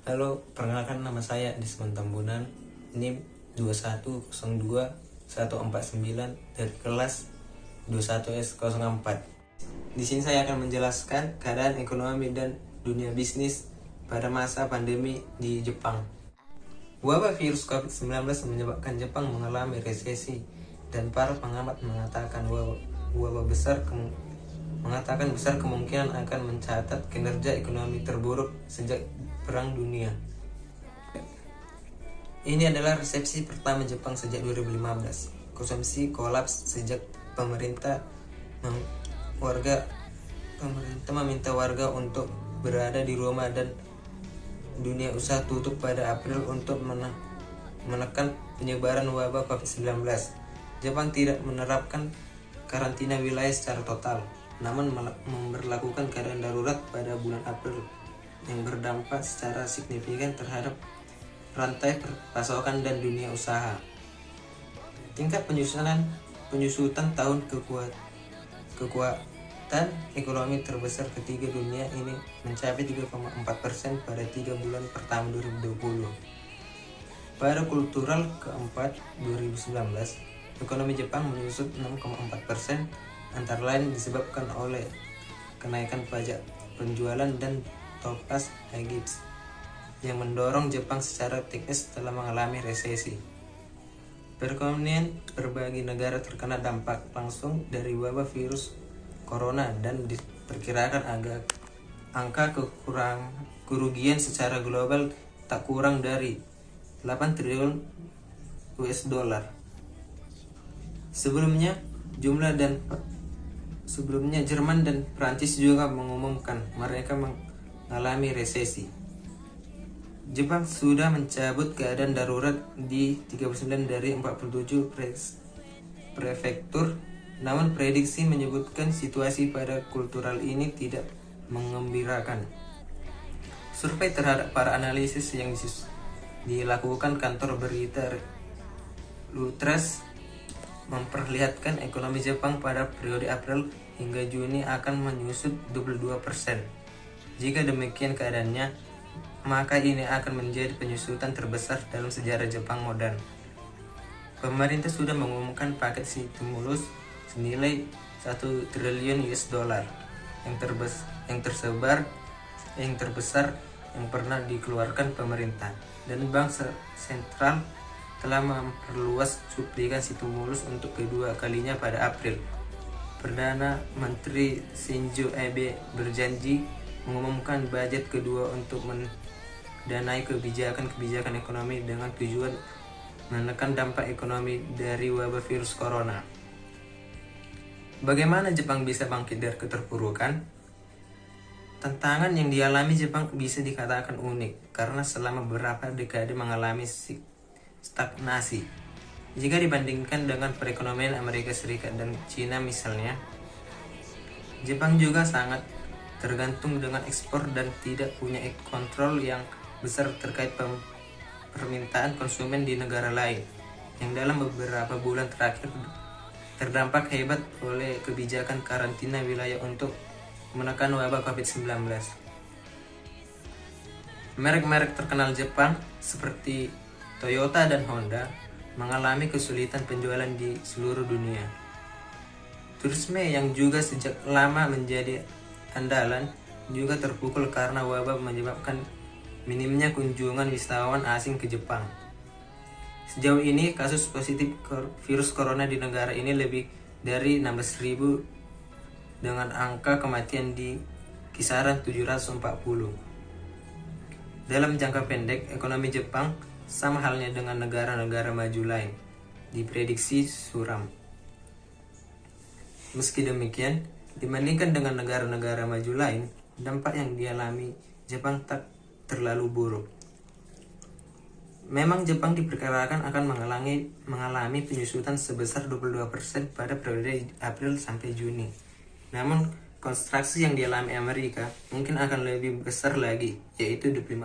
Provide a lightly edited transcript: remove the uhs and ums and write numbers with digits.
Halo, perkenalkan nama saya Desmond Tambunan, NIM 2102149 dari kelas 21S04. Di sini saya akan menjelaskan keadaan ekonomi dan dunia bisnis pada masa pandemi di Jepang. Wabah virus COVID-19 menyebabkan Jepang mengalami resesi dan para pengamat mengatakan besar kemungkinan akan mencatat kinerja ekonomi terburuk sejak Perang Dunia. Ini adalah resesi pertama Jepang sejak 2015. Konsumsi kolaps sejak pemerintah meminta warga untuk berada di rumah dan dunia usaha tutup pada April untuk menekan penyebaran wabah COVID-19. Jepang tidak menerapkan karantina wilayah secara total, namun memberlakukan keadaan darurat pada bulan April yang berdampak secara signifikan terhadap rantai pasokan dan dunia usaha. Tingkat penyusutan tahun kekuatan ekonomi terbesar ketiga dunia ini mencapai 3,4% pada 3 bulan pertama 2020. Pada kuartal keempat 2019, ekonomi Jepang menyusut 6,4%, antara lain disebabkan oleh kenaikan pajak penjualan dan Topaz Egypt yang mendorong Jepang secara teknis telah mengalami resesi. Perekonomian berbagai negara terkena dampak langsung dari wabah virus corona dan diperkirakan angka kerugian secara global tak kurang dari 8 triliun US dollar. Sebelumnya Jerman dan Prancis juga mengumumkan mereka mengalami resesi. Jepang sudah mencabut keadaan darurat di 39 dari 47 prefektur, namun prediksi menyebutkan situasi pada kultural ini tidak mengembirakan. Survei terhadap para analisis yang dilakukan kantor berita Reuters memperlihatkan ekonomi Jepang pada periode April hingga Juni akan menyusut 22%. Jika demikian keadaannya, maka ini akan menjadi penyusutan terbesar dalam sejarah Jepang modern. Pemerintah sudah mengumumkan paket stimulus senilai 1 triliun US dollar yang terbesar yang pernah dikeluarkan pemerintah, dan Bank Sentral telah memperluas suplikan stimulus untuk kedua kalinya pada April. Perdana Menteri Shinzo Abe berjanji mengumumkan budget kedua untuk mendanai kebijakan ekonomi dengan tujuan menekan dampak ekonomi dari wabah virus corona. Bagaimana Jepang bisa bangkit dari keterpurukan? Tantangan yang dialami Jepang bisa dikatakan unik karena selama beberapa dekade mengalami stagnasi. Jika dibandingkan dengan perekonomian Amerika Serikat dan Cina misalnya, Jepang juga sangat tergantung dengan ekspor dan tidak punya kontrol yang besar terkait permintaan konsumen di negara lain, yang dalam beberapa bulan terakhir terdampak hebat oleh kebijakan karantina wilayah untuk menekan wabah COVID-19. Merek-merek terkenal Jepang seperti Toyota dan Honda mengalami kesulitan penjualan di seluruh dunia. Turisme yang juga sejak lama menjadi andalan juga terpukul karena wabah menyebabkan minimnya kunjungan wisatawan asing ke Jepang. Sejauh ini kasus positif virus corona di negara ini lebih dari 16.000 dengan angka kematian di kisaran 740. Dalam jangka pendek, ekonomi Jepang sama halnya dengan negara-negara maju lain diprediksi suram. Meski demikian, dibandingkan dengan negara-negara maju lain, dampak yang dialami Jepang tak terlalu buruk. Memang Jepang diperkirakan akan mengalami penyusutan sebesar 22% pada periode April sampai Juni. Namun, kontraksi yang dialami Amerika mungkin akan lebih besar lagi, yaitu 25%.